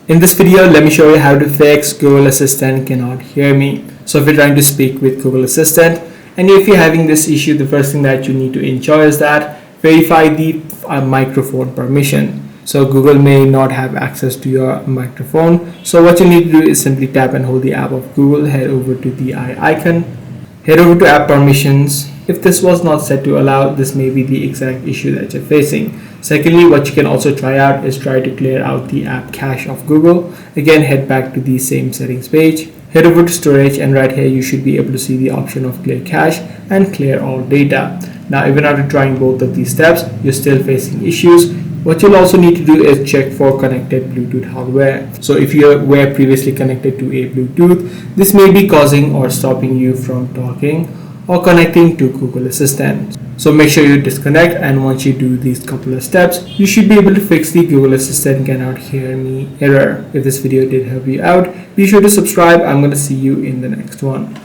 In this video, let me show you how to fix Google Assistant cannot hear me. So if you're trying to speak with Google Assistant and if you're having this issue, the first thing that you need to ensure is that verify the microphone permission. So Google may not have access to your microphone. So what you need to do is simply tap and hold the app of Google, head over to the eye icon, head over to app permissions. If this was not set to allow, this may be the exact issue that you're facing. Secondly, what you can also try out is try to clear out the app cache of Google. Again, head back to the same settings page, head over to storage, and right here you should be able to see the option of clear cache and clear all data. Now, even after trying both of these steps, you're still facing issues. What you'll also need to do is check for connected Bluetooth hardware. So if you were previously connected to a Bluetooth, this may be causing or stopping you from talking or connecting to Google Assistant. So make sure you disconnect, and once you do these couple of steps, you should be able to fix the Google Assistant cannot hear me error. If this video did help you out, be sure to subscribe. I'm going to see you in the next one.